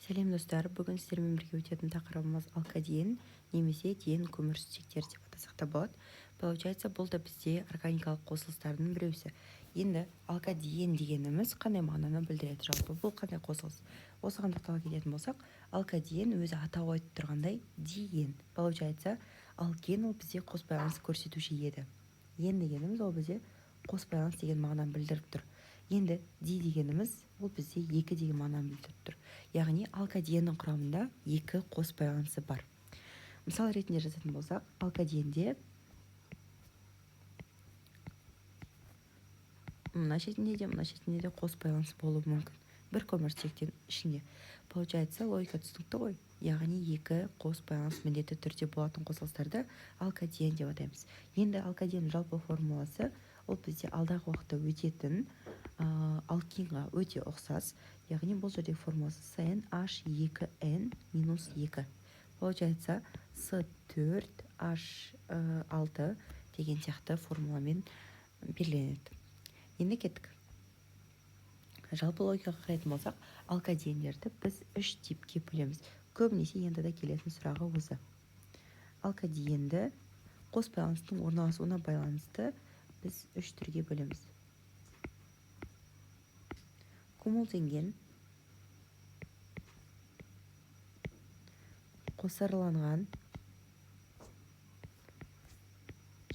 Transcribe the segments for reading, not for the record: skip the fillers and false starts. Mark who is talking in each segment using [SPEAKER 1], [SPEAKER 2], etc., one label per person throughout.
[SPEAKER 1] Сәлем достар, бүгін сіздермен бірге өтетін тақырыбымыз алкадиен немесе диен көмірсутектер деп атасақ та болады. Получается, бұл да бізде органикалық қосылыстардың біреусі. Енді алкадиен дегеніміз қандай мағынаны білдіреді жалпы? Бұл қандай қосылыс? Осыған тоқтала кететін болсақ, алкадиен өзі атауы айтып тұрғандай диен. Получается, алкен ол бізде қос байланыс көрсетуші еді. Ен дегеніміз ол бізде қос байланыс деген мағынаны білдіріп тұр. Енді ди дегеніміз ол бізде екі деген мағынаны білдіріп тұр. Яғни алкадиеннің құрамында екі қос байланысы бар. Мысал ретінде жазатын болсақ, алкадиенде мына шетінде де қос байланыс болуы мүмкін. Бір көмірсутектің ішінде. Получается, логика түсінікті ғой. Яғни екі қос байланыс міндетті түрде болатын қосылыстарды алкадиен деп атаймыз. Енді алкадиеннің жалпы формуласы ол бізде алдағы уақытта өтетін алкинға өте ұқсас. Яғни бұл жерде формуласы CnH2n-2. Получается, С4H6 деген сияқты формуламен белгіленеді. Енді кеттік. Жалпы логикаға қарайтын болсақ, алкадиендерді біз үш типке бөлеміз. Көбінесе енді де келетін сұрағы осы. Алкадиенді қос байланыстың орналасуына байланысты біз үш түрге бөлеміз. Кумулденген, қосарланған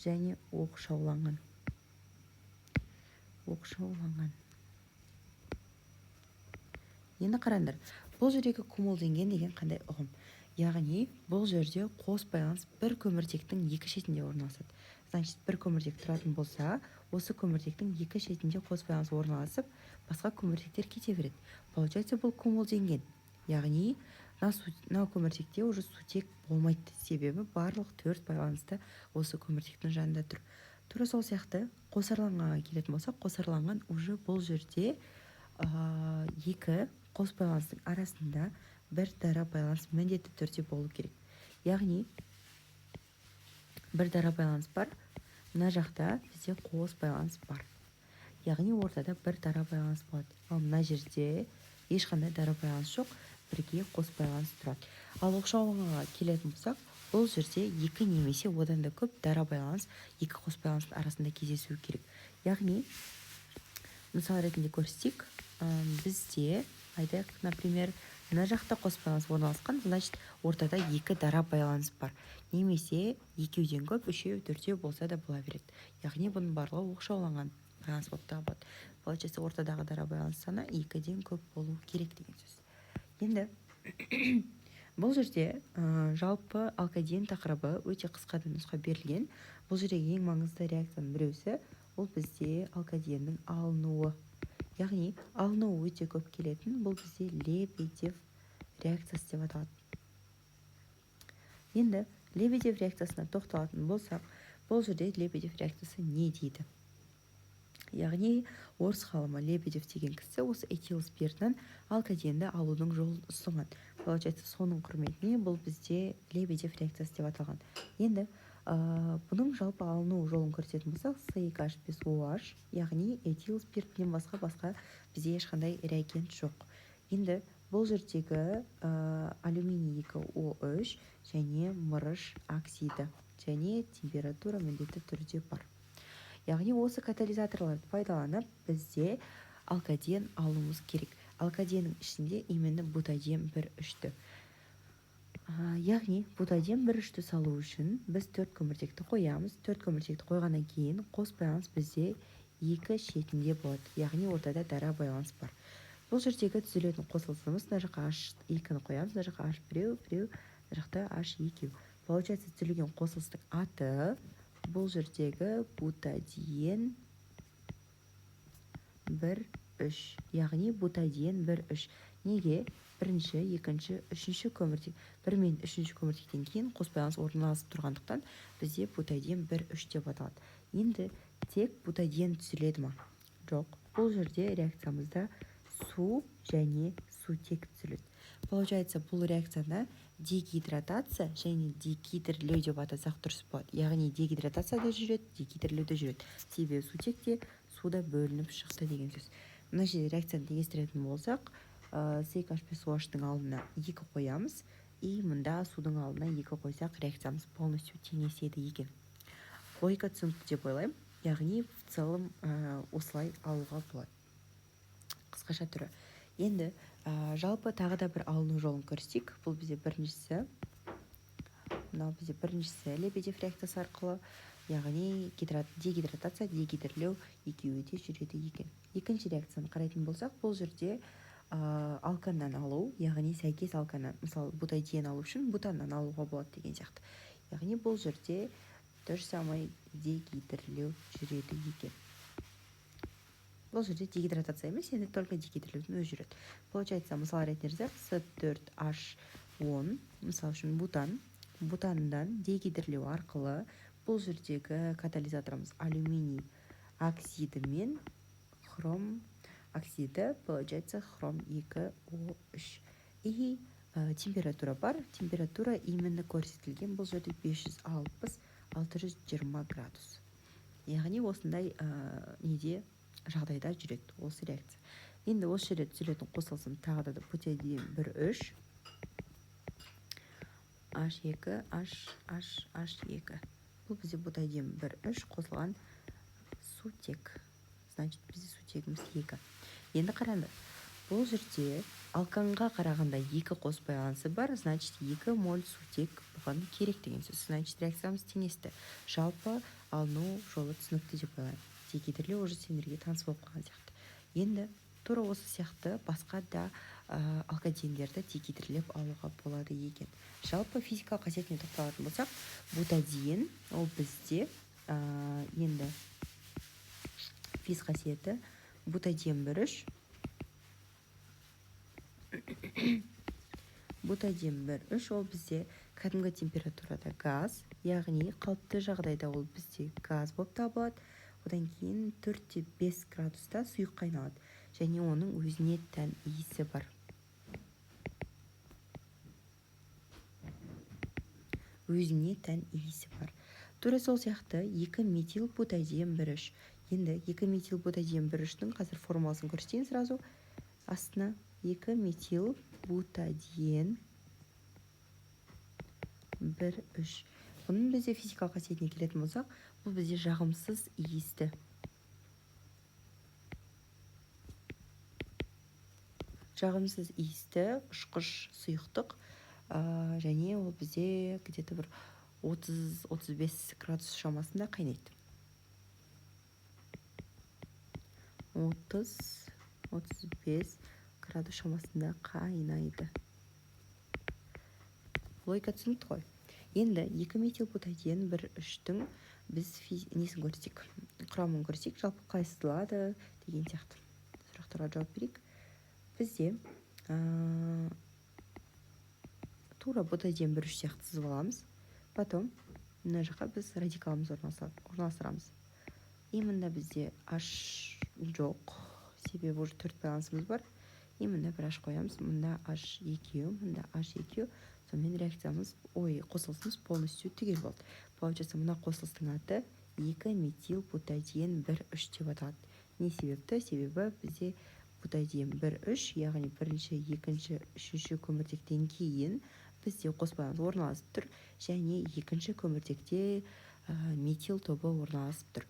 [SPEAKER 1] және оқшауланған. Енді қараңдар, бұл жердегі кумулденген деген қандай ұғым? Яғни, бұл жерде қос байланыс бір көміртектің екі шетінде орналасады. Значит, бір көміртек тұратын болса, осы көміртектің екі шетінде қос байланыс орналасып, басқа көміртектер кете береді. Получается, бұл кумулденген. Яғни, мына көміртекте уже сутек болмайды, себебі барлық төрт байланысты осы көміртектің жанында тұр. Тура сол сияқты қосарланғанға келетін болсақ, қосарланған уже бұл жерде екі қос байланыстың арасында бір дара байланыс міндетті түрде болу керек. Яғни, бір дара байланыс бар, мына жақта бізде қос байланыс бар. Яғни, ортада бір дара байланыс болады. Ал мына жерде ешқандай дара байланыс жоқ, бірге қос байланыс тұрады. Ал оқшауланғанға келетін болсақ, бұл жерде екі немесе одан да көп дара байланыс екі қос байланыстың арасында кездесуі керек. Яғни, мысал ретінде көрсетейік, бізде айтайық, например, мына жақта қос байланыс орналасқан, значит, ортада екі дара байланыс бар. Немесе екеуден көп, үшеу, төртеу болса да бола береді. Яғни, бұның барлығы оқшауланған байланыс болып табылады. Получается, ортадағы дара байланыс саны екіден көп болу керек деген сөз. Енді бұл жерде жалпы алкадиен тақырыбы өте қысқадан нұсқа берілген. Бұл жерде ең маңызды реакцияның біреусі ол бізде алкадиеннің алынуы. Яғни, алынуы өте көп келетін, бұл бізде Лебедев реакциясы деп аталады. Енді Лебедев реакциясына тоқталатын болсақ, бұл жерде Лебедев реакциясы не дейді? Яғни, орыс ғалымы Лебедев деген кісі осы этил спиртінен алкадиенді алудың жолын ұсынған. Получается, соның құрметіне бұл бізде Лебедев реакциясы деп аталған. Енді бұның жалпы алыну жолын көрсететін болсақ, С2H5OH, яғни этил спиртінен басқа бізде ешқандай реагент жоқ. Енді бұл жердегі алюминий 2O3 және мырыш оксиді және температура міндетті түрде бар. Яғни, осы катализаторларды пайдаланып, бізде алкадиен алуымыз керек. Алкадиеннің ішінде именно бутадиен 1,3-ті. Яғни, бутадиен 1,3-ті салу үшін біз төрт көміртекті қоямыз. Төрт көміртекті қойғаннан кейін қос байланыс бізде екі шетінде болады. Яғни, ортада дара байланыс бар. Бұл жердегі түзілетін қосылысымыз, мына жаққа H2-ні қоямыз, мына жаққа H1, мына жақта H2. Получается, түзілген қосылыстың аты бұл жердегі бутадиен 1,3. Яғни, бутадиен 1,3. Неге? Бірінші, екінші, үшінші көміртек. Бір мен үшінші көміртектен кейін қос байланыс орналасып тұрғандықтан бізде бутадиен 1,3 деп аталады. Енді тек бутадиен түзіледі ма? Жоқ. Бұл жерде реакциямызда су және сутек түзіледі. Получается, бұл реакцияны дегидратация және дегидрлеу деп атасақ дұрыс болады. Яғни, дегидратация да жүреді, дегидрлеу да жүреді. Себебі сутек те суда бөлініп шықты деген сөз. Мына жерде реакцияны теңестіретін болсақ, CH5OH-тың алдына 2 қоямыз, и мұнда судың алдына 2 қойсақ, реакциямыз полностью теңеседі екен. Логика түсінікті деп ойлаймын. Яғни в целом осылай алуға болады. Қысқаша түрі. Енді жалпы тағы да бір алыну жолын көрсек, бұл бізде біріншісі Лебедев реакциясы арқылы, яғни дегидратация, дегидрлеу екеуі де жүреді екен. Екінші реакцияны қарайтын болсақ, бұл жерде алканнан алу, яғни сәйкес алканнан, мысалы бутадиен алу үшін бутаннан алуға болады деген сияқты. Яғни бұл жерде то же самое дегидрлеу жүреді екен. Бұл жерде дегидратация емес, енді только дегидрлеудің өзі жүреді. Получается, мысал ретінде С4H10, мысал үшін бутандан дегидрлеу арқылы бұл жердегі катализаторымыз алюминий оксиді мен хром оксиді, получается хром 2O3. И температура бар. Температура именно көрсетілген, бұл жерде 560-620 градус. Яғни осындай неде жағдайда жүреді осы реакция. Енді осы жерде түзілетін қосылысым тағы да бутадиен 1,3 H2. Бұл бізде бутадиен 1,3 қосылған сутек. Значит, бізде сутегіміз 2. Енді қараңдар. Бұл жерде алканға қарағанда 2 қос байланысы бар, значит 2 моль сутек бұған керек деген сөз. Значит, реакциямыз теңесті. Жалпы алыну жолы түсінікті деп ойлаймын. Дегидрлеу уже сендерге таныс болып қалған сияқты. Енді тура осы сияқты басқа да алкадиендерді дегидрлеп алуға болады екен. Жалпы физикалық қасиетіне тоқталатын болсақ, бутадиен ол бізде енді физ қасиеті бутадиен 1,3 ол бізде кәдімгі температурада газ, яғни қалыпты жағдайда ол бізде газ болып табылады. Одан кейін 4-5 градуста сұйық қайналады, және оның өзіне тән иісі бар. Тура сол сияқты 2 метил бутадиен 1,3. Енді 2 метил бутадиен 1,3-дің қазір формуласын көрсетейін сразу. Астына 2 метил бутадиен 1,3. Бұның бізде физикалық қасиетіне келетін болсақ, бұл бізде жағымсыз иісті. Жағымсыз иісті ұшқыш сұйықтық, және ол бізде где-то бір 30-35 градус шамасында қайнайды. 30-35 градус шамасында қайнайды. Логика түсінікті ғой. Енді 2 метил бутадиен 1,3-тің біз несін көрсек, құрамын көрсек, жалпы қалай сызылады деген сияқты сұрақтарға жауап берейік. Бізде тура бутадиен 1,3 сияқты сызып аламыз. Потом мына жаққа біз радикалымыз орналастырамыз. И мында бізде H жоқ, себебі уже 4 байланысымыз бар. И мында бір H қоямыз, мында H2, мында H2. Сонымен реакциямыз, қосылысымыз полностью түгел болды. Получается, мына қосылыстың аты 2 метил бутадиен 1,3 деп аталады. Не себепті? Себебі бізде бутадиен 1,3, яғни бірінші, екінші, үшінші көміртектен кейін бізде қос байланыс орналасып тұр, және екінші көміртекте метил тобы орналасып тұр.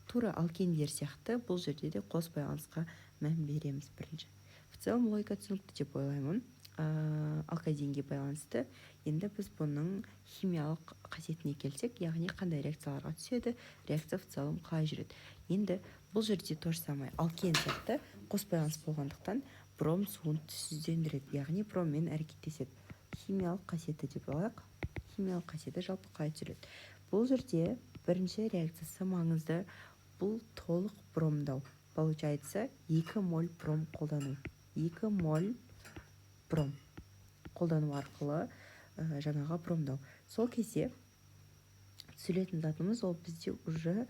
[SPEAKER 1] Тура алкендер сияқты бұл жерде де қос байланысқа мән береміз бірінші. В целом логика түсінікті деп ойлаймын. Алкадинге байланысты. Енді біз бұның химиялық қасиетіне келсек, яғни қандай реакцияларға түседі, реакция в целом қалай жүреді. Енді бұл жерде то же самое алкен сияқты қос байланыс болғандықтан бром суын түссіздендіреді, яғни броммен әрекеттеседі. Химиялық қасиеті деп ойлайық. Химиялық қасиеті жалпы қалай жүреді. Бұл жерде бірінші реакциясы маңызды, бұл толық бромдау. Получается 2 моль бром қолдану. 2 моль бром қолдану арқылы жаңаға бромдау. Сол кезде түзілетін затымыз ол бізде уже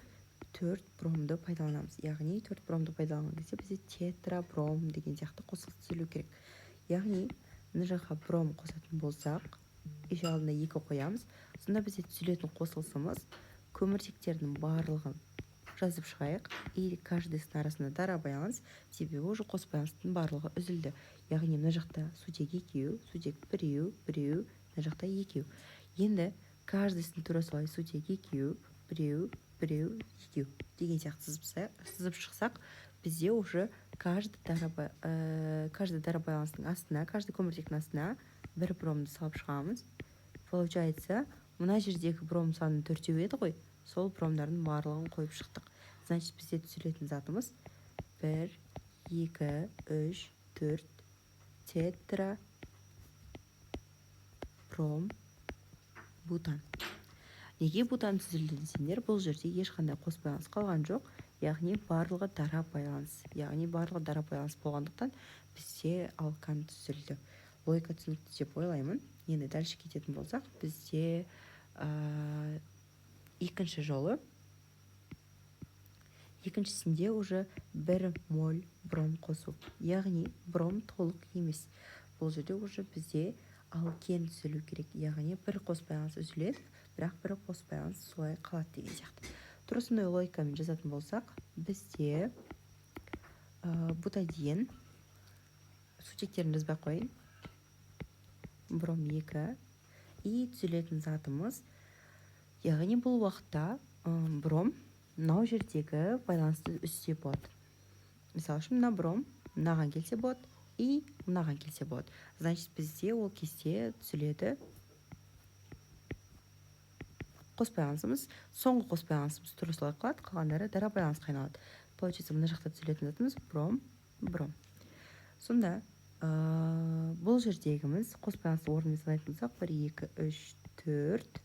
[SPEAKER 1] 4 бромды пайдаланамыз. Яғни 4 бромды пайдаланған кезде бізде тетрабром деген сияқты қосылыс түзілу керек. Яғни мына жаққа бром қосатын болсақ, еще алдына 2 қоямыз. Сонда бізде түзілетін қосылысымыз көміртектердің барлығын жазып шығайық. И каждыйсының арасында дара байланыс, себебі уже қос байланыстың барлығы үзілді. Яғни мына жақта сутек екеу, сутек біреу, мына жақта екеу. Енді каждыйсының тура солай сутек екеу, біреу, екеу деген сияқты сызып шықсақ, бізде уже каждый дара байланыстың астына, каждый көміртектің астына бір бромды салып шығамыз. Получается, мына жердегі бром саны 4 еді ғой, сол бромдардың барлығын қойып шықтық. Значит, бізде түзілетін затымыз 1, 2, 3, 4 тетра бром бутан. Неге бутан түзілді десеңдер, бұл жерде ешқандай қос байланыс қалған жоқ, яғни барлығы дара байланыс. Болғандықтан бізде алкан түзілді. Логика түсінікті деп ойлаймын. Енді дальше кететін болсақ, бізде екінші жолы. Екіншісінде уже 1 моль бром қосу. Яғни бром толық емес. Бұл жерде уже бізде алкен түзілу керек. Яғни бір қос байланыс үзіледі, бірақ бір қос байланыс солай қалады деген сияқты. Тура сондай логикамен жазатын болсақ, бізде бутадин сутектерін жазбай қойын. Бром 2 и түзілетін затымыз. Яғни бұл уақытта бром мынау жердегі байланысты үзсе болады. Мысалы үшін мына бром мынаған келсе болады и мынаған келсе болады. Значит, бізде ол кезде түзіледі қос байланысымыз. Соңғы қос байланысымыз тура солай қалады, қалғандары дара байланысқа айналады. Получается, мына жақта түзілетін затымыз бром. Сонда бұл жердегіміз қос байланысты орнымен санайтын болсақ, 1, 2, 3, 4.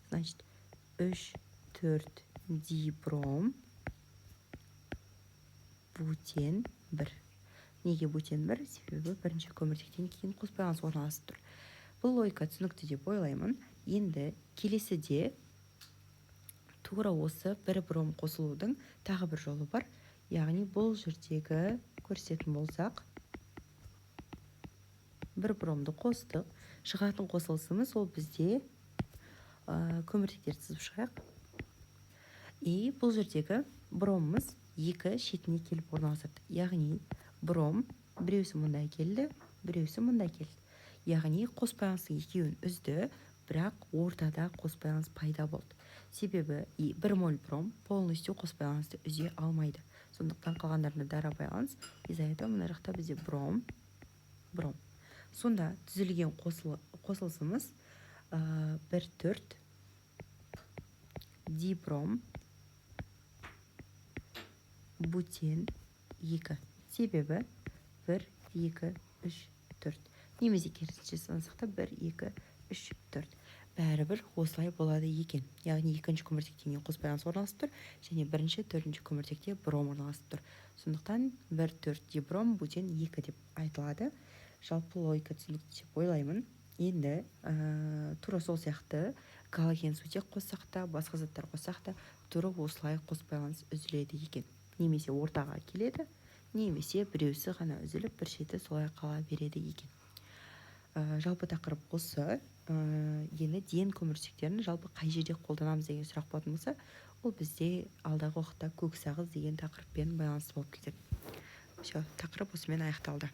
[SPEAKER 1] Значит, 3, 4 дибром бутен 1. Неге бутен 1? Себебі бірінші көміртектен кейін қос байланыс орналасып тұр. Бұл логика түсінікті деп ойлаймын. Енді келесіде тура осы бір бром қосылудың тағы бір жолы бар. Яғни бұл жердегі көрсететін болсақ, бір бромды қостық. Шығатын қосылысымыз ол бізде көміртектерді сызып шығайық. И бұл жердегі бромымыз екі шетіне келіп орналасады. Яғни бром біреусі мұндай келді, біреусі мұндай келді. Яғни қос байланыстың екеуін үзді, бірақ ортада қос байланыс пайда болды. Себебі 1 моль бром полностью қос байланысты үзе алмайды. Сондықтан қалғандарында дара байланыс. Из-за этого мына жақта бізде бром. Сонда түзілген қосылысымыз 1, 4 дибром бутен 2. Себебі 1, 2, 3, 4. Немесе керісінше сансақ та 1, 2, 3, 4. Бәрібір осылай болады екен. Яғни екінші көміртектен қос байланыс орналасып тұр, және бірінші, төртінші көміртекте бром орналасып тұр. Сондықтан 1, 4 дибром бутен 2 деп айтылады. Жалпы логика түсінікті деп ойлаймын. Енді тура сол сияқты галоген сутек қоссақ та, басқа заттар қоссақ та, тура осылай қос байланыс үзіледі екен. Немесе ортаға келеді, немесе біреусі ғана үзіліп, бір шеті солай қала береді екен. Жалпы тақырып осы. Енді ден көміртектерін жалпы қай жерде қолданамыз деген сұрақ болатын болса, ол бізде алдағы уақытта көк сағыз деген тақырыппен байланысты болып кетеді. Тақырып осымен аяқталды.